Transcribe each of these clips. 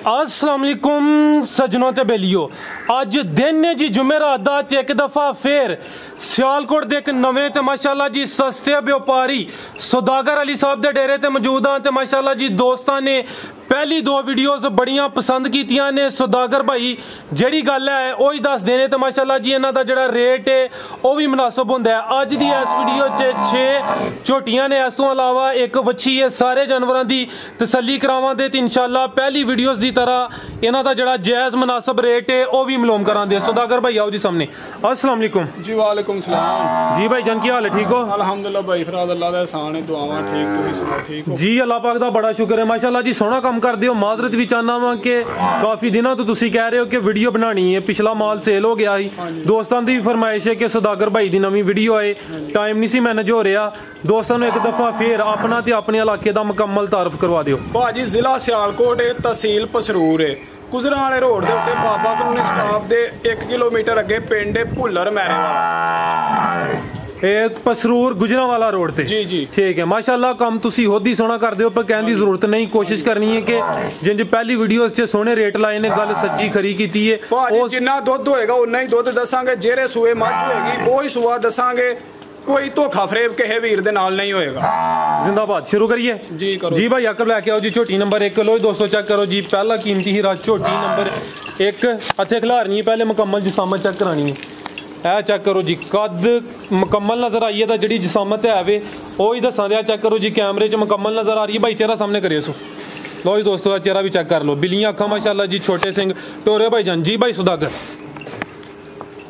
अस्सलाम वालेकुम सजनों ते बेलियो, अज दिन है जी जुमेरात दा ते एक दफा फिर सियालकोट दे एक नवे ते माशाल्लाह जी सस्ते व्यापारी सौदागर अली साहब दे डेरे ते मौजूद हाँ। ते माशाल्लाह जी दोस्तां ने पहली दो वीडियोज बड़ियां पसंद कीतियां ने। सौदागर भाई जेड़ी गल है वही दस देने ते माशाल्लाह जी इन्हां दा जेड़ा रेट है वह भी मुनासिब हुंदा है। अज दी इस वीडियो च 6 झोटियां ने, इस तो अलावा एक वच्छी है। सारे जानवरों की तसल्ली करावांगे ते इंशाल्लाह पहली वीडियोज की तरह इन्हां दा जेड़ा जायज़ मुनासिब रेट है वह भी मालूम करांगे। सौदागर भाई आओ जी सामने। अस्सलाम वालेकुम जी। वालेकुम सलाम जी भाई जान, की हाल है? ठीक हो? अल्हम्दुलिल्लाह भाई, फिर अल्लाह दा एहसान है, दुआवां ठीक, तुसीं सुनाओ ठीक हो? जी अल्लाह पाक दा बड़ा शुक्र है माशाल्लाह जी। सोहना काम करदे हो। माजरत भी चाहना वा कि काफ़ी दिनों तो तुसीं कह रहे हो कि वीडियो बनानी है, पिछला माल सेल हो गया ही। दोस्तों की भी फरमाइश है कि सौदागर भाई की नवी वीडियो आए, टाइम नहीं सी मैनेज हो रहा। दोस्तों ने एक दफ़ा फिर अपना ते अपने इलाके का मुकम्मल तारफ करवा दियो। भाजी जिला सियालकोट है, तहसील पसरूर है, गुजराले रोड के उत्ते बाबा कलोनी स्टाफ के 1 किलोमीटर अगे पिंड है भुल्लर मैरे वाला, एक पसरूर गुजरांवाला रोड पे। जी जी ठीक है माशाल्लाह। काम तुसी खुद ही सोना करदे हो, पर कहने की जरूरत नहीं। कोशिश करनी है कि जिंज पहली वीडियो च सोने रेट लाए ने, गल सच्ची खरी कीती है। भाजी जिन्ना दुध होएगा उन्ना ही दुध दसांगे, जेरे सूए मझ होएगी वही सूआ दसांगे, कोई धोखा फरेब किसी वीर दे नाल नहीं होएगा। जिंदाबाद। शुरू करिए जी करो जी भाई। अकब लैके आओ जी। झोटी नंबर 1 लो दोस्तों, चेक करो जी। पहला कीमती हीरा झोटी नंबर 1 हथे खिलारनी है, पहले मुकम्मल जिसामत चेक करानी है। ए चेक करो जी, कद मुकम्मल नजर आई है, तो जी जिसामत है वे वही दसा दिया। चेक करो जी, कैमरे च मुकम्मल नजर आ रही है। भाई चेहरा सामने करिए सो। लो जी दोस्तों, चेहरा भी चेक कर लो। बिल्लियां अखा माशाल्लाह जी, छोटे सिंह टोरे भाई जान। जी भाई सौदागर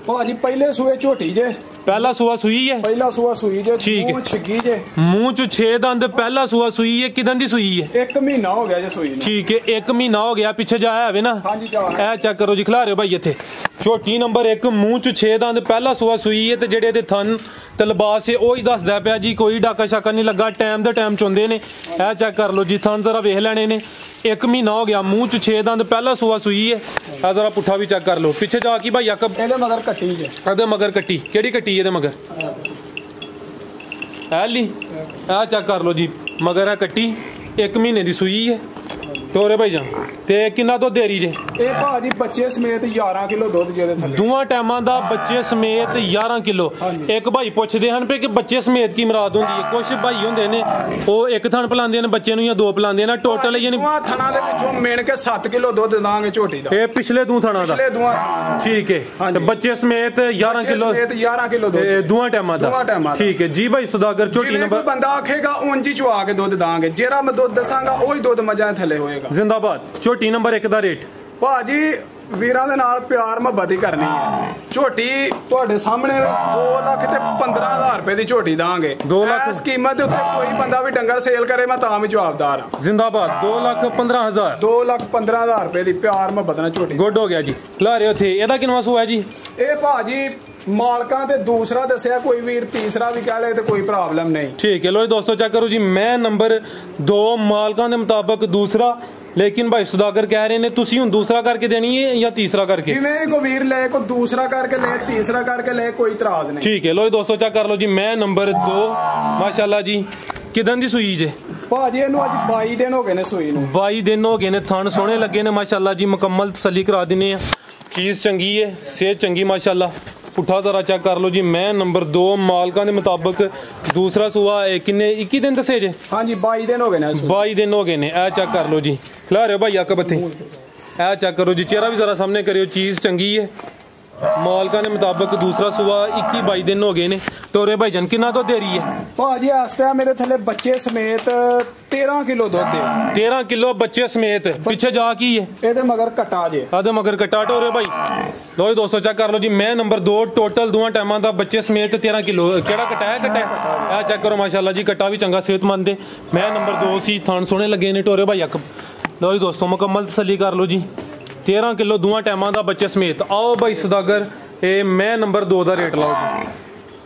भाजी पहले सूए झोटी जे, पहला सुआ सुई है, पहला सूआ सुई जे, ठीक है। मुंह छिगी जे, मुंह च 6 दंद, पहला सुआ सुई है। किदन दी सुई है? 1 महीना हो गया जे सुई नूं। ठीक है, 1 महीना हो गया। पीछे जाया है ना? हाँ जी जा। ए चेक करो जी, खिला रहे हो भाई इत्थे। झोटी नंबर 1 मुंह च 6 दंद, पहला सुआ सुई है। ते जेड़े दे थन ते लिबास है वही दसदा पिया जी, कोई डाका शाका नहीं लगा। टाइम दे टाइम चुंदे ने। ए चेक कर लो जी, थन जरा वेख लेने ने। 1 महीना हो गया, मुंह च 6 दंद, पहला सुआ सुई है। ए जरा पुट्ठा भी चेक कर लो। पीछे जाके भाई अकब एदे मगर कट्टी जे, एदे मगर कट्टी। केड़ी कट्टी एदे मगर? ली आ चेक कर लो जी, मगर है कट्टी, 1 महीने की सुई है। टोरे भाई जान ते किन्ना दुध दे रही जे? ए भाजी बच्चे समेत 11 किलो दुध जेदे थल्ले, दोवां टाइमां दा बच्चे समेत 11 किलो। एक भाई पुछदे हन पे कि बच्चे समेत की मुराद हुंदी है। कुछ भाई हुंदे ने वो एक थन पिलांदे ने बच्चे नूं, या 2 पिलांदे ने। टोटल यानी दोवां थना दे विचों मिण के 7 किलो दुध दांगे झोटी दा। ए पिछले दो थना दा, पिछले दोवां, ठीक है। ते बच्चे समेत 11 किलो, समेत 11 किलो दुध दोवां टाइमां दा, ठीक है जी भाई सौदागर। झोटी नंबर कोई बंदा आखेगा उंज ही चुआ के दुध दांगे, जेरा मैं दुध दसांगा वही दुध मजा थल्ले होएगा। जिंदाबाद। झोटी नंबर 1 दा रेट भाजी वीरां दे नाल प्यार मुहब्बत ही करनी है। झोटी तुहाडे सामने 2,15,000 रुपए की झोटी दांगे। 2 लाख इस कीमत दे उत्ते कोई बंदा भी डंगर सेल करे मैं तां भी जवाबदार हां। जिंदाबाद। 2,15,000, 2,15,000 रुपए की प्यार मुहब्बत नाल झोटी। गुड हो गया जी। खिला रहे हो थे। एदा किन्ना सूआ है जी? ए भाजी मालकां ते दूसरा दसिया, कोई वीर तीसरा भी कह ले तो कोई प्रॉब्लम नहीं। ठीक है। लो दोस्तों चेक करो जी, मैं नंबर 2 मालकां दे मुताबिक दूसरा, लेकिन भाई सौदागर कह रहे ने तुसी हुन दूसरा करके देनी है या तीसरा करके? जिवें को वीर ले, को दूसरा करके ले, तीसरा करके ले, कोई इतराज नहीं। ठीक है। लो दोस्तों चेक कर लो जी, मैं नंबर 2 माशाल्लाह जी। किदन दी सुई जे? भाजी इनू अज 22 दिन हो गए ने सुई नू। 22 दिन हो गए ने। थन सोहने लगे ने माशाल्लाह जी। मुकम्मल तसल्ली करा दिने। चीज़ चंगी है, सेहत चंगी माशाल्लाह। पुट्ठा जरा चेक कर लो जी, मैं नंबर 2 मालकां दे मुताबिक दूसरा सुआ किन्ने 21 दिन दसे जे? हाँ जी 22 दिन हो गए ने। 22 दिन हो गए ने। ए चेक कर लो जी, खिला रहे हो भाई अकब इत्थे। ए चेक करो जी, चेहरा भी जरा सामने करियो। चीज़ चंगी है। मालकां दे मुताबिक दूसरा सुआ 21-22 दिन हो गए ने। टोरे भाई जान किन्ना दुध दे रही है? भाजी इस टाइम मेरे थल्ले बच्चे समेत 13 किलो दुध दे। 13 किलो बच्चे समेत। पीछे जा की है? एदे मगर कटा जे, आदे मगर कटा। टोरे भाई लो जी दोस्तों चेक कर लो जी, मैं नंबर 2 टोटल दोवां टाइमां दा बच्चे समेत 13 किलो। केड़ा कटा है? कटा है। ए चेक करो माशाल्लाह जी, कटा भी चंगा सेहतमंद है। मैं नंबर 2 सी, थान सोहने लगे ने। टोरे भाई अक लो जी दोस्तों, मुकम्मल तसल्ली कर लो जी। 13 किलो दोवां टाइमां दा बच्चे समेत। आओ भाई सौदागर, मैं नंबर 2 दा रेट लाओ जी।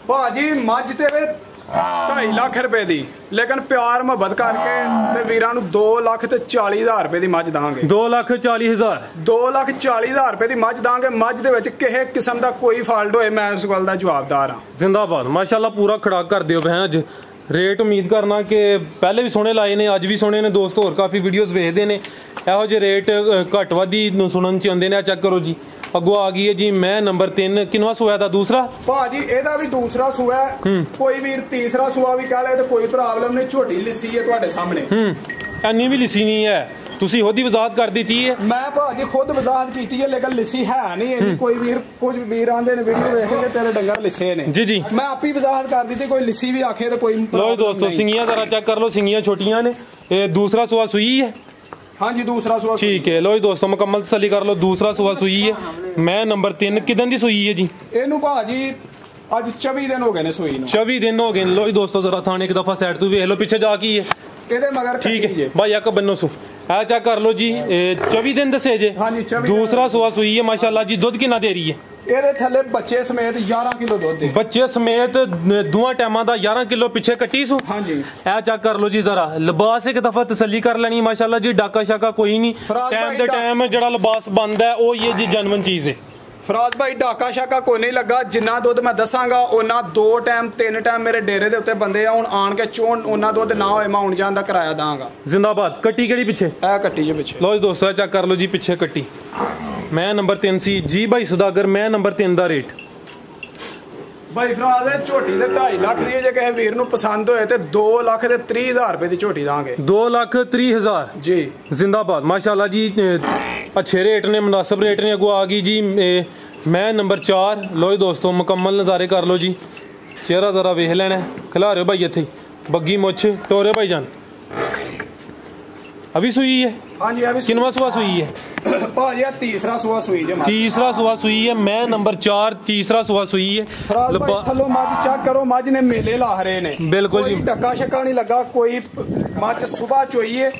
भाजी मझ तेरे 2.5 लाख रुपए दी, लेकिन प्यार मुहब्बत करके ते वीरां नूं 2,40,000 रुपए की मझ दांगे। 2,40,000, 2,40,000 रुपए की मझ दांगे। मझ दे विच किसी किस्म दा कोई फाल्ट होए मैं उस गल दा जवाबदार हां। जिंदाबाद। माशाल्लाह पूरा खड़ा कर दियो भैं अज। ਰੇਟ ਉਮੀਦ ਕਰਨਾ ਕਿ ਪਹਿਲੇ ਵੀ ਸੋਹਣੇ ਲਾਏ ਨੇ, ਅੱਜ ਵੀ ਸੋਹਣੇ ਨੇ ਦੋਸਤੋ, ਹੋਰ ਕਾਫੀ ਵੀਡੀਓਜ਼ ਵੇਖਦੇ ਨੇ ਇਹੋ ਜਿਹੇ ਰੇਟ ਘੱਟ ਵਾਧੀ ਨੂੰ ਸੁਣਨ ਚ ਆਉਂਦੇ ਨੇ। ਚੈੱਕ ਕਰੋ ਜੀ, ਅੱਗੋਂ ਆ ਗਈ ਹੈ ਜੀ ਮੈਂ ਨੰਬਰ 3। ਕਿੰਨਵਾ ਸੂਆ ਦਾ? ਦੂਸਰਾ ਭਾਜੀ ਇਹਦਾ ਵੀ ਦੂਸਰਾ ਸੂਆ ਹੈ। ਕੋਈ ਵੀਰ ਤੀਸਰਾ ਸੂਆ ਵੀ ਕਹ ਲੇ ਤੇ ਕੋਈ ਪ੍ਰੋਬਲਮ ਨਹੀਂ, ਝੋਟੀ ਲਿੱਸੀ ਹੈ ਤੁਹਾਡੇ ਸਾਹਮਣੇ। ਇੰਨੀ ਵੀ ਲਿੱਸੀ ਨਹੀਂ ਹੈ, ਤੁਸੀਂ ਉਹਦੀ ਵਜ਼ਾਹਤ ਕਰ ਦਿੱਤੀ ਹੈ। ਮੈਂ ਭਾਜੀ ਖੁਦ ਵਜ਼ਾਹਤ ਕੀਤੀ ਹੈ, ਲੇਕਿਨ ਲਿੱਸੀ ਹੈ ਨਹੀਂ ਇੰਨੀ। ਕੋਈ ਵੀਰ ਕੁਝ ਵੀਰ ਆਂਦੇ ਨੇ ਵੀਡੀਓ ਵੇਖ ਕੇ ਤੇਰੇ ਡੰਗਰ ਲਿੱਸੇ ਨੇ। ਜੀ ਜੀ, ਮੈਂ ਆਪੀ ਵਜ਼ਾਹਤ ਕਰ ਦਿੱਤੀ, ਕੋਈ ਲਿੱਸੀ ਵੀ ਆਖੇ ਤੇ ਕੋਈ। ਲੋ ਦੋਸਤੋ ਸਿੰਗੀਆਂ ਜ਼ਰਾ ਚੈੱਕ ਕਰ ਲਓ, ਸਿੰਗੀਆਂ ਛੋਟੀਆਂ ਨੇ। ਇਹ ਦੂਸਰਾ ਸੂਆ ਸੂਈ ਹੈ? ਹਾਂਜੀ ਦੂਸਰਾ ਸੂਆ। ਠੀਕ ਹੈ, ਲੋ ਜੀ ਦੋਸਤੋ ਮੁਕੰਮਲ ਤਸੱਲੀ ਕਰ ਲਓ, ਦੂਸਰਾ ਸੂਆ ਸੂਈ ਹੈ ਮੈਂ ਨੰਬਰ 3। ਕਿਦਨ ਦੀ ਸੂਈ ਹੈ ਜੀ? ਇਹਨੂੰ ਭਾਜੀ ਅੱਜ 24 ਦਿਨ ਹੋ ਗਏ ਨੇ ਸੂਈ ਨੂੰ। 24 ਦਿਨ ਹੋ ਗਏ ਨੇ। ਲੋ ਜੀ ਦੋਸਤੋ ਜ਼ਰਾ ਥਾਣੇ ਇੱਕ ਦਫਾ ਸਾਈਡ ਤੋਂ ਵੇਖ ਲਓ, ਪਿੱਛੇ ਜਾ ਕੀ ਹੈ ਇਹਦੇ ਮਗਰ। ਠੀਕ ਹੈ ਭਾਈ, ਇੱਕ ਬੰਨੋ ਸੂ ਆ ਚੈੱਕ ਕਰ ਲਓ ਜੀ। 24 ਦਿਨ ਦੱਸੇ ਜੇ? ਹਾਂਜੀ 24। ਦੂਸਰਾ ਸੂਆ ਸੂਈ ਹੈ ਮਾਸ਼ਾਅੱਲਾ ਜੀ। ਦੁੱਧ ਕਿੰਨਾ ਦੇ ਰਹੀ ਹੈ? ਇਹਦੇ ਥੱਲੇ ਬੱਚੇ ਸਮੇਤ 11 ਕਿਲੋ ਦੁੱਧ ਹੈ। ਬੱਚੇ ਸਮੇਤ ਦੋਵਾਂ ਟਾਈਮਾਂ ਦਾ 11 ਕਿਲੋ ਪਿੱਛੇ ਕੱਟੀ ਸੂ। ਹਾਂਜੀ ਇਹ ਚੈੱਕ ਕਰ ਲਓ ਜੀ ਜ਼ਰਾ, ਲਿਬਾਸ ਇੱਕ ਦਫਾ ਤਸੱਲੀ ਕਰ ਲੈਣੀ ਮਾਸ਼ਾਅੱਲਾ ਜੀ। ਡਾਕਾ ਸ਼ਾਕਾ ਕੋਈ ਨਹੀਂ, ਟਾਈਮ ਦੇ ਟਾਈਮ ਜਿਹੜਾ ਲਿਬਾਸ ਬਣਦਾ ਉਹ ਹੀ ਹੈ ਜੀ, ਜਨਮਨ ਚੀਜ਼ ਹੈ। ਫਰਾਜ਼ ਭਾਈ ਡਾਕਾ ਸ਼ਾਕਾ ਕੋਈ ਨਹੀਂ ਲੱਗਾ। ਜਿੰਨਾ ਦੁੱਧ ਮੈਂ ਦੱਸਾਂਗਾ ਉਹਨਾਂ 2 ਟਾਈਮ 3 ਟਾਈਮ ਮੇਰੇ ਡੇਰੇ ਦੇ ਉੱਤੇ ਬੰਦੇ ਆ, ਹੁਣ ਆਣ ਕੇ ਚੋਣ ਉਹਨਾਂ ਦੁੱਧ ਨਾ ਹੋਏ ਮੈਂ ਹੁਣ ਜਾਣ ਦਾ ਕਿਰਾਇਆ ਦਾਂਗਾ। ਜ਼ਿੰਦਾਬਾਦ। ਕੱਟੀ ਕਿਹੜੀ ਪਿੱਛੇ? ਇਹ ਕੱਟੀ ਜੇ ਪਿੱਛੇ। ਲੋ ਜੀ ਦੋਸਤੋ ਚੈੱਕ ਕਰ ਲਓ ਜੀ, ਪਿੱਛੇ ਕੱਟੀ ਮੈਂ ਨੰਬਰ 3 ਸੀ ਜੀ ਭਾਈ ਸੁਦਾਗਰ। ਮੈਂ ਨੰਬਰ 3 ਦਾ ਰੇਟ ਭਾਈ ਫਰਾਜ਼ ਹੈ ਝੋਟੀ ਦੇ 2.5 ਲੱਖ ਦੀ, ਜੇ ਕਿਸੇ ਵੀਰ ਨੂੰ ਪਸੰਦ ਹੋਏ ਤੇ 2,30,000 ਰੁਪਏ ਦੀ ਝੋਟੀ ਦਾਂਗੇ। 2,30,000 ਜੀ। ਜ਼ਿੰਦਾਬਾਦ ਮਾਸ਼ਾਅੱਲਾ ਜੀ, ਅੱਛੇ ਰੇਟ ਨੇ, ਮੁਨਾਸਿਬ ਰੇਟ ਨੇ। ਅੱਗੋਂ ਆ ਗਈ ਜੀ ਮੈਂ ਨੰਬਰ 4। ਲੋ ਜੀ ਦੋਸਤੋ ਮੁਕੰਮਲ ਨਜ਼ਾਰੇ ਕਰ ਲਓ ਜੀ, ਚਿਹਰਾ ਜ਼ਰਾ ਵੇਖ ਲੈਣਾ। ਖਿਲਾ ਰਹੇ ਭਾਈ ਇੱਥੇ ਬੱਗੀ ਮੁੱਛ ਟੋਰੇ ਭਾਈ ਜਾਨ। ਅभी सुई है? हाँ जी अभी। किनवा सुआ सुई है? भाजी तीसरा सुआ सुई है। तीसरा सुआ सुई है मैं नंबर 4। तीसरा सुआ सुई है। थलो मज चेक करो, मज ने मेले ला रहे ने। बिल्कुल जी, धक्का शक्का नहीं लगा कोई। मज सुबह चोईए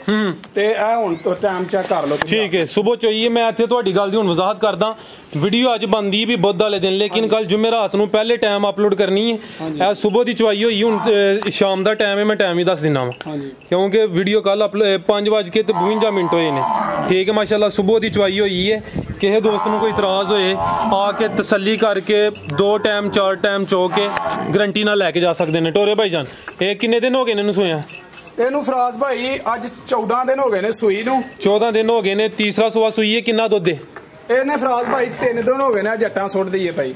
ते ए हुन तो टाइम चेक कर लो। ठीक है, सुबह चोईए। मैं इत्थे तुहाडी गल दी हुन वजाहत करदा। वीडियो अज बनदी भी बुध वाले दिन, लेकिन कल जुमेरात नूं पहले टाइम अपलोड करनी है। ए सुबह दी चवाई होई, हुन शाम दा टाइम है, मैं टाइम ही दस दिना वा क्योंकि वीडियो कल 5:52 होए ने। ठीक है माशाल्लाह, सुबह दी चवाई होई है। किसी दोस्त नूं कोई इतराज होए आके तसल्ली करके 2 टाइम 4 टाइम चो के गारंटी नाल लैके जा सकदे ने। टोरे भाई जान ये किन्ने दिन हो गए ने सोया? ਇਹਨੂੰ ਫਰਾਜ਼ ਭਾਈ ਅੱਜ 14 ਦਿਨ ਹੋ ਗਏ ਨੇ ਸੂਈ ਨੂੰ। 14 ਦਿਨ ਹੋ ਗਏ ਨੇ। ਤੀਸਰਾ ਸੂਆ ਸੂਈ ਹੈ। ਕਿੰਨਾ ਦੁੱਧ ਹੈ? ਇਹਨੇ ਫਰਾਜ਼ ਭਾਈ 3 ਦਿਨ ਹੋ ਗਏ ਨੇ ਜੱਟਾਂ ਸੁੱਟਦੀ ਏ ਭਾਈ।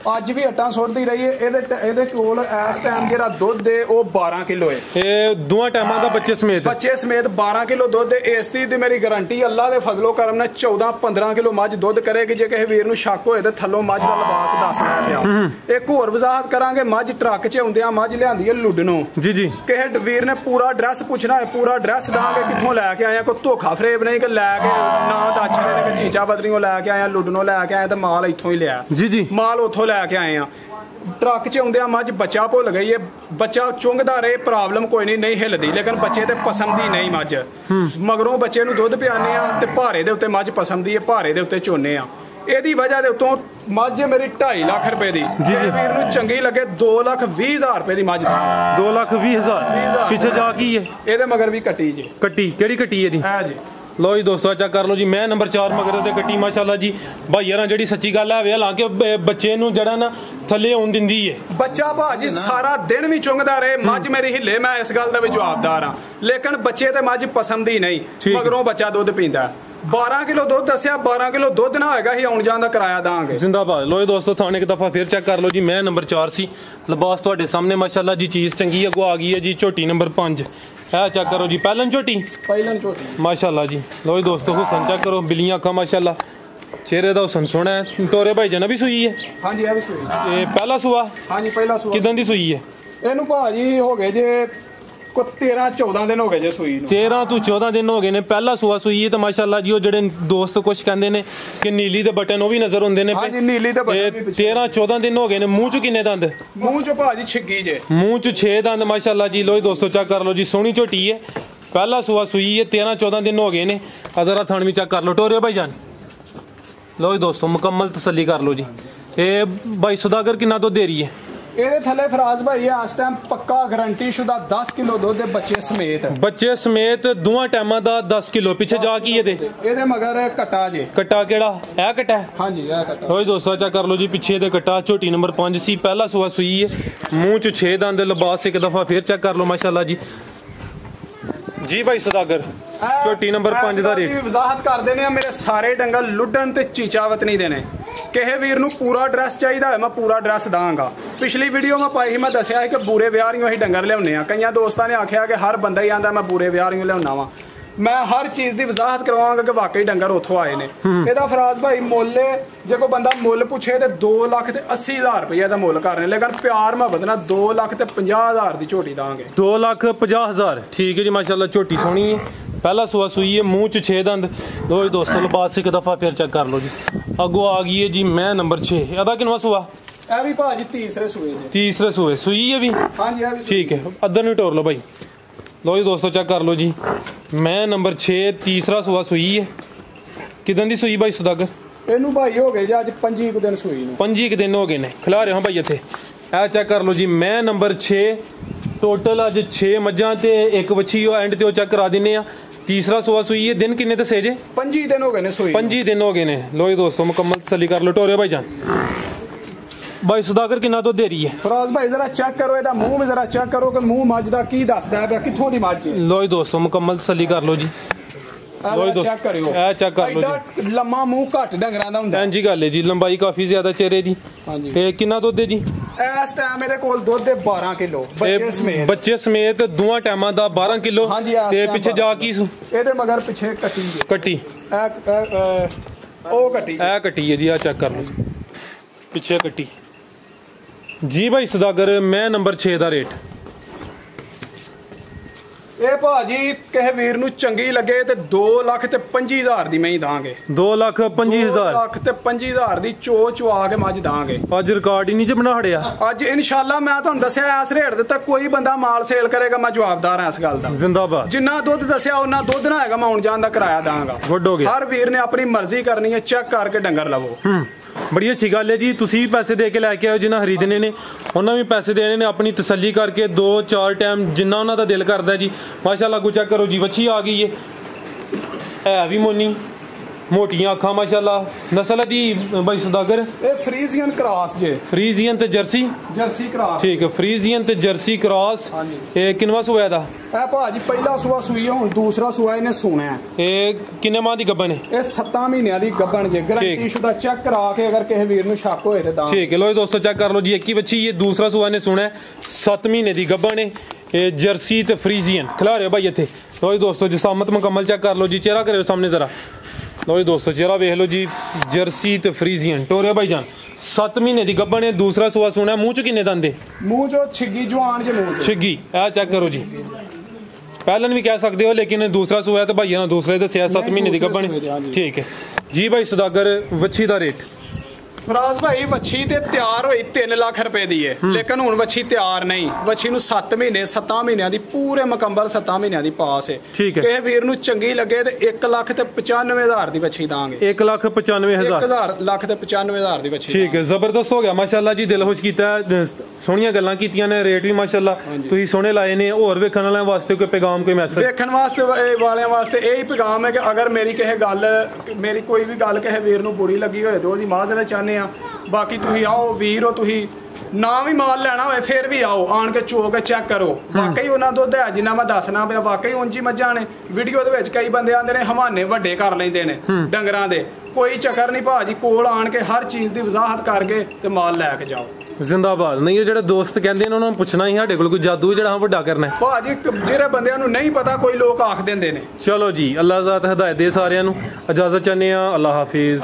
ਅੱਜ ਵੀ ਅੱਟਾਂ ਸੁੱਟਦੀ ਰਹੀ ਏ। ਇਹਦੇ ਕੋਲ ਇਸ ਟਾਈਮ ਜਿਹੜਾ ਦੁੱਧ ਏ ਉਹ 12 ਕਿਲੋ ਏ। ਇਹ ਦੋਵਾਂ ਟਾਈਮਾਂ ਦਾ ਬੱਚੇ ਸਮੇਤ 12 ਕਿਲੋ ਦੁੱਧ ਏ। ਇਸ ਦੀ ਮੇਰੀ ਗਾਰੰਟੀ ਅੱਲਾ ਦੇ ਫਜ਼ਲੋ ਕਰਮ ਨਾਲ 14-15 ਕਿਲੋ ਮੱਝ ਦੁੱਧ ਕਰੇਗੀ। ਜੇ ਕਿਸੇ ਵੀਰ ਨੂੰ ਸ਼ੱਕ ਹੋਏ ਤੇ ਥੱਲੋਂ ਮੱਝ ਦਾ ਲਿਬਾਸ ਦੱਸ ਲਿਆ। ਇੱਕ ਹੋਰ ਵਜ਼ਾਹਤ ਕਰਾਂਗੇ, ਮੱਝ ਟਰੱਕ 'ਚ ਆਉਂਦਿਆਂ ਮੱਝ ਲਿਆਂਦੀ ਏ ਲੁੱਡਨੋਂ। ਜੀ ਜੀ। ਕਿਸੇ ਵੀਰ ਨੇ ਪੂਰਾ ਐਡਰੈਸ ਪੁੱਛਣਾ ਹੈ, ਪੂਰਾ ਐਡਰੈਸ ਦਾਂਗੇ ਕਿੱਥੋਂ ਲੈ ਕੇ ਆਏ ਆ। ਕੋਈ ਧੋਖਾ ਫਰੇਬ ਨਹੀਂ ਕਿ ਲੈ ਕੇ ਨਾ ਦੱਸ ਰਹੇ ਨੇ ਕਿ ਚੀਚਾ ਬਦਰੀਓਂ ਲੈ ਕੇ ਆਏ ਆ, ਲੁੱਡਨੋਂ ਲੈ ਕੇ ਆਏ ਤੇ ਮਾਲ ਇੱਥੋਂ ਹੀ ਲਿਆ। ਜੀ ਜੀ। ਮਾਲ ਉੱਥੋਂ ਲੈ ਕੇ ਆਏ ਆ। ਟਰੱਕ 'ਚ ਆਉਂਦਿਆਂ ਮੱਝ ਬੱਚਾ ਭੁੱਲ ਗਈ ਏ। ਬੱਚਾ ਚੁੰਗਦਾ ਰਹੇ, ਪ੍ਰੋਬਲਮ ਕੋਈ ਨਹੀਂ ਹਿੱਲਦੀ, ਲੇਕਿਨ ਬੱਚੇ ਤੇ ਪਸੰਦ ਹੀ ਨਹੀਂ ਮੱਝ। ਮਗਰੋਂ ਬੱਚੇ ਨੂੰ ਦੁੱਧ ਪਿਆਨੇ ਆ ਤੇ ਭਾਰੇ ਦੇ ਉੱਤੇ ਮੱਝ ਪਸੰਦ ਦੀ ਏ, ਭਾਰੇ ਦੇ ਉੱਤੇ ਚੋਨੇ ਆ। ਇਹਦੀ ਵਜ੍ਹਾ ਦੇ ਉੱਤੋਂ ਮੱਝ ਮੇਰੀ 2.5 ਲੱਖ ਰੁਪਏ ਦੀ। ਜੇ ਵੀਰ ਨੂੰ ਚੰਗੀ ਲੱਗੇ 2,20,000 ਰੁਪਏ ਦੀ ਮੱਝ। 2,20,000 ਪਿੱਛੇ ਜਾ ਕੀ ਹੈ? ਇਹਦੇ ਮਗਰ ਵੀ ਕੱਟੀ ਜੀ। ਕੱਟੀ ਕਿਹੜੀ ਕੱਟੀ ਹੈ ਜੀ? ਹੈ ਜੀ। लो जी दोस्तों चेक कर लो जी, मैं नंबर 4 मगर ते कट्टी माशाल्लाह जी। भाई यार जी सच्ची गल है, हालांकि बच्चे नूं जड़ा ना थल्ले आउण दिंदी है। बच्चा भाजी सारा दिन भी चुंगदा रहे, मझ मेरी हिले, मैं इस गल दा भी जवाबदार हां। लेकिन बच्चे ते मझ पसंद ही नहीं, मगरों बच्चा दुध पींदा। 12 किलो दुध दस्या, 12 किलो दुध ना होएगा ही आउण जाण दा किराया दांगे। जिंदाबाद। लो जी दोस्तों थाने एक दफा फिर चेक कर लो जी, मैं नंबर 4 सी। लिबास तुहाडे सामने माशाल्लाह जी, चीज़ चंगी अगो आ गई है जी। झोटी नंबर 5 है, चेक करो जी। पहलन झोटी माशाल्लाह जी। लो जी दोस्तों हुसन चेक करो, बिलियां अखां माशाल्लाह, चेहरे दा हुसन सोहना है। टोरे भाई जना भी सूई है? हाँ जी, भी सूई। ये पहला सूआ? हाँ जी पहला सूआ। किदन दी सूई है? ਇਹਨੂੰ ਭਾਜੀ ਹੋ ਗਏ ਜੇ ਕੋ 13-14 ਦਿਨ ਹੋ ਗਏ ਜੇ ਸੂਈ ਨੂੰ। 13 ਤੋਂ 14 ਦਿਨ ਹੋ ਗਏ ਨੇ। ਪਹਿਲਾ ਸੂਆ ਸੂਈ ਹੈ ਤੇ ਮਾਸ਼ਾਅੱਲਾ ਜੀ ਉਹ ਜਿਹੜੇ ਦੋਸਤ ਕੁਝ ਕਹਿੰਦੇ ਨੇ ਕਿ ਨੀਲੀ ਦੇ ਬਟਨ ਉਹ ਵੀ ਨਜ਼ਰ ਹੁੰਦੇ ਨੇ। ਹਾਂਜੀ ਨੀਲੀ ਦੇ ਬਟਨ ਵੀ। 13-14 ਦਿਨ ਹੋ ਗਏ ਨੇ। ਮੂੰਹ ਚ ਕਿੰਨੇ ਦੰਦ? ਮੂੰਹ ਚ ਭਾਜੀ 6 ਜੇ। ਮੂੰਹ ਚ 6 ਦੰਦ ਮਾਸ਼ਾਅੱਲਾ ਜੀ। ਲੋ ਦੋਸਤੋ ਚੈੱਕ ਕਰ ਲਓ ਜੀ, ਸੋਹਣੀ ਝੋਟੀ ਹੈ। ਪਹਿਲਾ ਸੂਆ ਸੂਈ ਹੈ, 13-14 ਦਿਨ ਹੋ ਗਏ ਨੇ। ਜ਼ਰਾ ਥਣ ਵੀ ਚੈੱਕ ਕਰ ਲਓ ਟੋਰਿਓ ਭਾਈ ਜਾਨ। ਲੋ ਦੋਸਤੋ ਮੁਕੰਮਲ ਤਸੱਲੀ ਕਰ ਲਓ ਜੀ। ਇਹ ਭਾਈ ਸੁਦਾਗਰ ਕਿੰਨਾ ਦੁੱਧ ਦੇ ਰਹੀ ਹੈ? ਇਹਦੇ ਥੱਲੇ ਫਰਾਜ਼ ਭਾਈ ਇਸ ਟਾਈਮ ਪੱਕਾ ਗਾਰੰਟੀ ਸ਼ੁਦਾ 10 ਕਿਲੋ ਦੁੱਧ ਦੇ ਬੱਚੇ ਸਮੇਤ ਦੋਵਾਂ ਟਾਈਮਾਂ ਦਾ 10 ਕਿਲੋ ਪਿੱਛੇ ਜਾ ਕੀ ਇਹਦੇ ਮਗਰ ਕਟਾ ਜੇ ਕਟਾ ਕਿਹੜਾ ਇਹ ਕਟਾ ਹਾਂਜੀ ਇਹ ਕਟਾ ਹੋਏ ਦੋਸਤੋ ਚੈੱਕ ਕਰ ਲਓ ਜੀ ਪਿੱਛੇ ਦੇ ਕਟਾ ਝੋਟੀ ਨੰਬਰ 5 ਸੀ ਪਹਿਲਾ ਸੂਆ ਸੂਈ ਹੈ ਮੂੰਹ ਚ 6 ਦੰਦ ਲਿਬਾਸ ਇੱਕ ਦਫਾ ਫੇਰ ਚੈੱਕ ਕਰ ਲਓ ਮਾਸ਼ਾਅੱਲਾ ਜੀ ਭਾਈ ਸੌਦਾਗਰ ਝੋਟੀ ਨੰਬਰ 5 ਦਾ ਰੇਟ ਵਜ਼ਾਹਤ ਕਰਦੇ ਨੇ ਮੇਰੇ ਸਾਰੇ ਡੰਗਰ ਲੁੱਡਣ ਤੇ ਚੀਚਾਵਤ ਨਹੀਂ ਦੇਣੇ ਕਿਸੇ ਵੀਰ ਨੂੰ ਪੂਰਾ ਐਡਰੈਸ ਚਾਹੀਦਾ ਹੈ ਮੈਂ ਪੂਰਾ ਐਡਰੈਸ ਦਾਂਗਾ ਪਿਛਲੀ ਵੀਡੀਓ ਮੈਂ ਪਾਈ ਸੀ ਮੈਂ ਦੱਸਿਆ ਸੀ ਕਿ ਬੂਰੇ ਵਿਆਹਰੀਆਂ ਅਸੀਂ ਡੰਗਰ ਲਿਆਉਨੇ ਆ ਕਈਆਂ ਦੋਸਤਾਂ ਨੇ ਆਖਿਆ ਕਿ ਹਰ ਬੰਦਾ ਹੀ ਆਂਦਾ ਮੈਂ ਬੂਰੇ ਵਿਆਹਰੀਆਂ ਲਿਆਉਣਾ ਵਾ ਮੈਂ ਹਰ ਚੀਜ਼ ਦੀ ਵਜ਼ਾਹਤ ਕਰਵਾਵਾਂਗਾ ਕਿ ਵਾਕਈ ਡੰਗਰ ਉੱਥੋਂ ਆਏ ਨੇ ਇਹਦਾ ਫਰਾਜ਼ ਭਾਈ ਮੁੱਲ ਜੇ ਕੋਈ ਬੰਦਾ ਮੁੱਲ ਪੁੱਛੇ ਤੇ 2,80,000 ਰੁਪਏ ਦਾ ਮੁੱਲ ਕਰ ਰਹੇ ਲੇਕਿਨ ਪਿਆਰ ਮੁਹੱਬਤ ਨਾਲ 2,50,000 ਦੀ ਝੋਟੀ ਦਾਂਗੇ 2,50,000 ਠੀਕ ਹੈ ਜੀ ਮਾਸ਼ਾਅੱਲਾ ਝੋਟੀ ਸੋਹਣੀ ਹੈ ਪਹਿਲਾ ਸੂਆ ਸੂਈ ਹੈ ਮੂੰਹ ਚ 6 ਦੰਦ ਲੋ ਜੀ ਦੋਸਤੋ ਲਿਬਾਸ ਇੱਕ ਦਫਾ ਫਿਰ ਚੈੱਕ ਕਰ ਲਓ ਜੀ ਅੱਗੋਂ ਆ ਗਈ ਹੈ ਜੀ ਮੈਂ ਨੰਬਰ 6 ਇਹਦਾ ਕਿੰਨਾ ਸੂਆ ਇਹ ਵੀ ਭਾਜੀ ਤੀਸਰੇ ਸੂਏ ਸੂਈ ਹੈ ਵੀ ਹਾਂਜੀ ਇਹ ਵੀ ਠੀਕ ਹੈ ਅੱਧਰ ਨੂੰ ਟੋਰ ਲਓ ਭਾਈ ਲੋ ਜੀ ਦੋਸਤੋ ਚੈੱਕ ਕਰ ਲਓ ਜੀ ਮੈਂ ਨੰਬਰ 6 ਤੀਸਰਾ ਸੂਆ ਸੂਈ ਹੈ ਕਿਦਾਂ ਦੀ ਸੂਈ ਭਾਈ ਸੌਦਾਗਰ ਇਹਨੂੰ ਭਾਈ ਹੋ ਗਏ ਜੀ ਅੱਜ 25 ਕੁ ਦਿਨ ਸੂਈ ਨੂੰ 25 ਦਿਨ ਹੋ ਗਏ ਨੇ ਖਿਲਾ ਰਹੇ ਹਾਂ ਭਾਈ ਇੱਥੇ ਇਹ ਚੈੱਕ ਕਰ ਲਓ ਜੀ ਮੈਂ ਨੰਬਰ 6 ਟੋਟਲ ਅੱਜ 6 ਮੱਝਾਂ ਤੇ ਇੱਕ ਵੱਛੀ ਐਂਡ ਤੇ ਉਹ ਚੈੱਕ ਕਰਾ ਦਿੰਨੇ ਆ ਤੀਸਰਾ ਸੂਆ ਸੂਈ ਹੈ ਦਿਨ ਕਿੰਨੇ ਦੱਸੇ ਜੇ 25 ਦਿਨ ਹੋ ਗਏ ਨੇ ਸੂਈ 25 ਦਿਨ ਹੋ ਗਏ ਨੇ ਲੋ ਜੀ ਦੋਸਤੋ ਮੁਕੰਮਲ ਤਸੱਲੀ ਕਰ ਲਓ ਟੋਰੇ ਭਾਈ ਜਾਨ ਭਾਈ ਸੌਦਾਗਰ ਕਿੰਨਾ ਤੋਂ ਦੇ ਰਹੀ ਹੈ ਫਰਾਜ਼ ਭਾਈ ਜ਼ਰਾ ਚੈੱਕ ਕਰੋ ਇਹਦਾ ਮੂੰਹ ਵੀ ਜ਼ਰਾ ਚੈੱਕ ਕਰੋ ਕਿ ਮੂੰਹ ਮੱਝ ਦਾ ਕੀ ਦੱਸਦਾ ਹੈ ਕਿੱਥੋਂ ਦੀ ਮੱਝ ਹੈ ਲੋ ਜੀ ਦੋਸਤੋ ਮੁਕੰਮਲ ਤਸੱਲੀ ਕਰ ਲਓ ਜੀ ਲੋ ਜੀ ਚੈੱਕ ਕਰਿਓ ਇਹ ਚੈੱਕ ਕਰ ਲਓ ਜੀ ਲੰਮਾ ਮੂੰਹ ਘੱਟ ਡੰਗਰਾਂ ਦਾ ਹੁੰਦਾ ਇੰਜੀ ਗੱਲ ਹੈ ਜੀ ਲੰਬਾਈ ਕਾਫੀ ਜ਼ਿਆਦਾ ਚਿਹਰੇ ਦੀ ਹਾਂਜੀ ਤੇ ਕਿੰਨਾ ਦੁੱਧ ਹੈ ਜੀ ਇਸ ਟਾਈਮ ਮੇਰੇ ਕੋਲ ਦੁੱਧ ਦੇ 12 ਕਿਲੋ ਬੱਚੇ ਸਮੇਤ ਦੋਵਾਂ ਟਾਈਮਾਂ ਦਾ 12 ਕਿਲੋ ਤੇ ਪਿੱਛੇ ਜਾ ਕੀ ਇਹਦੇ ਮਗਰ ਪਿੱਛੇ ਕੱਟੀ ਉਹ ਕੱਟੀ ਹੈ ਜੀ ਆ ਚੈੱਕ ਕਰ ਲਓ ਜੀ ਪਿੱਛੇ ਕੱਟੀ ਜੀ ਭਾਈ ਸੌਦਾਗਰ ਮੈਂ ਨੰਬਰ 6 ਦਾ ਰੇਟ ਇਹ ਭਾਜੀ ਕਿਸੇ ਵੀਰ ਨੂੰ ਚੰਗੀ ਲੱਗੇ ਤੇ 2,25,000 ਦੀ ਮੈਂ ਹੀ ਦਾਂਗੇ 2,25,000 ਦੀ ਚਵਾ ਕੇ ਮੱਝ ਦਾਂਗੇ ਅੱਜ ਰਿਕਾਰਡ ਹੀ ਨਹੀਂ ਜੇ ਬਣਾ ਹੜਿਆ ਅੱਜ ਇਨਸ਼ਾਅੱਲਾ ਮੈਂ ਤੁਹਾਨੂੰ ਦੱਸਿਆ ਇਸ ਰੇਟ ਦਿੱਤਾ ਕੋਈ ਬੰਦਾ ਮਾਲ ਸੇਲ ਕਰੇਗਾ ਮੈਂ ਜਵਾਬਦਾਰ ਹਾਂ ਇਸ ਗੱਲ ਦਾ ਜ਼ਿੰਦਾਬਾਦ ਜਿੰਨਾ ਦੁੱਧ ਦੱਸਿਆ ਉਹਨਾਂ ਦੁੱਧ ਨਾ ਹੈਗਾ ਮੈਂ ਆਉਣ ਜਾਣ ਦਾ ਕਿਰਾਇਆ ਦਾਂਗਾ ਗੁੱਡ ਹੋ ਗਿਆ ਹਰ ਵੀਰ ਨੇ ਆਪਣੀ ਮਰਜ਼ੀ ਕਰਨੀ ਹੈ ਚੈੱਕ ਕਰਕੇ ਡੰਗਰ ਲਵੋ ਬੜੀ ਅੱਛੀ ਗੱਲ ਹੈ ਜੀ ਤੁਸੀਂ ਵੀ ਪੈਸੇ ਦੇ ਕੇ ਲੈ ਕੇ ਆਓ ਜਿਨ੍ਹਾਂ ਖਰੀਦਣੇ ਨੇ ਉਹਨਾਂ ਵੀ ਪੈਸੇ ਦੇਣੇ ਨੇ ਆਪਣੀ ਤਸੱਲੀ ਕਰਕੇ 2-4 ਟਾਈਮ ਜਿੰਨਾ ਉਹਨਾਂ ਦਾ ਦਿਲ ਕਰਦਾ ਜੀ ਮਾਸ਼ਾਅੱਲਾ ਕੋ ਚੈੱਕ ਕਰੋ ਜੀ ਵੱਛੀ ਆ ਗਈ ਹੈ ਵੀ ਮੋਨੀ ਮੋਟੀਆਂ ਅੱਖਾਂ ਮਾਸ਼ਾਅੱਲਾ ਨਸਲ ਦੀ ਬਾਈ ਸੌਦਾਗਰ ਇਹ ਫਰੀਜ਼ੀਅਨ ਕ੍ਰਾਸ ਜੇ ਫਰੀਜ਼ੀਅਨ ਤੇ ਜਰਸੀ ਕ੍ਰਾਸ ਠੀਕ ਹੈ ਫਰੀਜ਼ੀਅਨ ਤੇ ਜਰਸੀ ਕ੍ਰਾਸ ਇਹ ਕਿੰਨਵਾ ਸੂਆ ਦਾ ਇਹ ਭਾਜੀ ਪਹਿਲਾ ਸੂਆ ਸੂਈ ਹੁਣ ਦੂਸਰਾ ਸੂਆ ਇਹਨੇ ਸੁਣਿਆ ਇਹ ਕਿੰਨੇ ਮਾਹ ਦੀ ਗੱਭਣ ਹੈ ਇਹ 7 ਮਹੀਨਿਆਂ ਦੀ ਗੱਭਣ ਜੇ ਗਾਰੰਟੀ ਸ਼ੁਦਾ ਚੈੱਕ ਕਰਾ ਕੇ ਅਗਰ ਕਿਸੇ ਵੀਰ ਨੂੰ ਸ਼ੱਕ ਹੋਏ ਤੇ ਦਾਂ ਠੀਕ ਹੈ ਲੋ ਦੋਸਤੋ ਚੈੱਕ ਕਰ ਲਓ ਜੀ ਇੱਕ ਹੀ ਬੱਚੀ ਇਹ ਦੂਸਰਾ ਸੂਆ ਨੇ ਸੁਣਿਆ 7 ਮਹੀਨੇ ਦੀ ਗੱਭਣ ਹੈ ਇਹ ਜਰਸੀ ਤੇ ਫਰੀਜ਼ੀਅਨ ਖਿਲਾ ਰਹੇ ਭਾਈ ਇੱਥੇ ਲੋ ਦੋਸਤੋ ਜਸਾਮਤ ਮੁਕੰਮਲ ਚੈੱਕ ਕਰ ਲਓ ਜੀ ਚਿਹਰਾ ਕਰਿਓ ਸਾਹਮਣੇ ਜ਼ਰਾ ਲੋ ਜੀ ਦੋਸਤੋ ਚਿਹਰਾ ਵੇਖ ਲਓ ਜੀ ਜਰਸੀ ਤੇ ਫਰੀਜ਼ੀਅਨ ਟੋਰਿਆ ਭਾਈ ਜਾਨ 7 ਮਹੀਨੇ ਦੀ ਗੱਭਣ ਹੈ ਦੂਸਰਾ ਸੂਆ ਸੁਣਿਆ ਮੂੰਹ ਚ ਕਿੰਨੇ ਦੰਦੇ ਮੂੰਹ ਚੋਂ ਛਿੱਗੀ ਜਵਾਨ ਜੇ ਮੂੰਹ ਚ ਛਿੱਗੀ ਇਹ ਚੈੱਕ ਕਰੋ ਜੀ ਪਹਿਲਾਂ ਵੀ ਕਹਿ ਸਕਦੇ ਹੋ ਲੇਕਿਨ ਦੂਸਰਾ ਸੂਆ ਤੇ ਭਾਈਆਂ ਨੇ ਦੂਸਰੇ ਦੱਸਿਆ 7 ਮਹੀਨੇ ਦੀ ਗੱਭਣ ਠੀਕ ਹੈ ਜੀ ਭਾਈ ਸੌਦਾਗਰ ਵੱਛੀ ਦਾ ਰੇਟ ਫਰਾਜ਼ ਭਾਈ ਵੱਛੀ ਤੇ ਤਿਆਰ ਹੋਈ 3 ਲੱਖ ਰੁਪਏ ਦੀ ਹੈ ਲੇਕਿਨ ਹੁਣ ਵੱਛੀ ਤਿਆਰ ਨਹੀਂ ਵੱਛੀ ਨੂੰ 7 ਮਹੀਨਿਆਂ ਦੀ ਪੂਰੇ ਮੁਕੰਮਲ 7 ਮਹੀਨਿਆਂ ਦੀ ਪਾਸ ਹੈ ਕਿਸੇ ਵੀਰ ਨੂੰ ਚੰਗੀ ਲੱਗੇ ਤੇ 1,95,000 ਦੀ ਵੱਛੀ ਦਾਂਗੇ 1,95,000 ਦੀ ਵੱਛੀ ਠੀਕ ਹੈ ਜ਼ਬਰਦਸਤ ਹੋ ਗਿਆ ਮਾਸ਼ਾਅੱਲਾ ਜੀ ਦਿਲ ਖੁਸ਼ ਕੀਤਾ ਸੋਹਣੀਆਂ ਗੱਲਾਂ ਕੀਤੀਆਂ ਨੇ ਰੇਟ ਵੀ ਮਾਸ਼ਾਅੱਲਾ ਤੁਸੀਂ ਸੋਹਣੇ ਲਾਏ ਨੇ ਹੋਰ ਵੇਖਣ ਵਾਲਿਆਂ ਵਾਸਤੇ ਕੋਈ ਪੈਗਾਮ ਕੋਈ ਮੈਸੇਜ ਵੇਖਣ ਵਾਲਿਆਂ ਵਾਸਤੇ ਇਹ ਹੀ ਪੈਗਾਮ ਹੈ ਕਿ ਅਗਰ ਮੇਰੀ ਕੋਈ ਵੀ ਗੱਲ ਕਿਸੇ ਵੀਰ ਨੂੰ ਬੁਰੀ ਲੱਗੀ ਹੋਏ ਤੇ ਉਹਦੀ ਮਾਜ਼ਰਤ ਚਾਹੁੰਦੇ ਆ ਬਾਕੀ ਤੁਸੀਂ ਆਓ ਵੀਰ ਹੋ ਤੁਸੀਂ ਨਾ ਵੀ ਮਾਲ ਲੈਣਾ ਹੋਏ ਫਿਰ ਵੀ ਆਓ ਆਣ ਕੇ ਚੋ ਕੇ ਚੈੱਕ ਕਰੋ ਵਾਕਈ ਉਹਨਾਂ ਦੁੱਧ ਹੈ ਜਿੰਨਾ ਮੈਂ ਦੱਸਣਾ ਪਿਆ ਵਾਕਈ ਉਂਝ ਹੀ ਮੱਝਾਂ ਨੇ ਵੀਡੀਓ ਦੇ ਵਿੱਚ ਕਈ ਬੰਦੇ ਆਂਦੇ ਨੇ ਹਵਾਨੇ ਵੱਡੇ ਕਰ ਲੈਂਦੇ ਨੇ ਡੰਗਰਾਂ ਦੇ ਕੋਈ ਚੱਕਰ ਨਹੀਂ ਭਾਜੀ ਕੋਲ ਆਣ ਕੇ ਹਰ ਚੀਜ਼ ਦੀ ਵਜ਼ਾਹਤ ਕਰਕੇ ਤੇ ਮਾਲ ਲੈ ਕੇ ਜਾਓ ਜ਼ਿੰਦਾਬਾਦ ਨਹੀਂ ਇਹ ਜਿਹੜੇ ਦੋਸਤ ਕਹਿੰਦੇ ਨੇ ਉਹਨਾਂ ਨੂੰ ਪੁੱਛਣਾ ਹੀ ਸਾਡੇ ਕੋਲ ਕੋਈ ਜਾਦੂ ਜਿਹੜਾ ਵੱਡਾ ਕਰਨਾ ਹੈ ਭਾਜੀ ਜਿਹੜੇ ਬੰਦਿਆਂ ਨੂੰ ਨਹੀਂ ਪਤਾ ਕੋਈ ਲੋਕ ਆਖ ਦਿੰਦੇ ਨੇ ਚਲੋ ਜੀ ਅੱਲਾਹ ਜ਼ਾਤ ਹਦਾਇਤ ਦੇ ਸਾਰਿਆਂ ਨੂੰ ਇਜਾਜ਼ਤ ਚਾਹੁੰਦੇ ਆ ਅੱਲਾਹ ਹਾਫਿਜ਼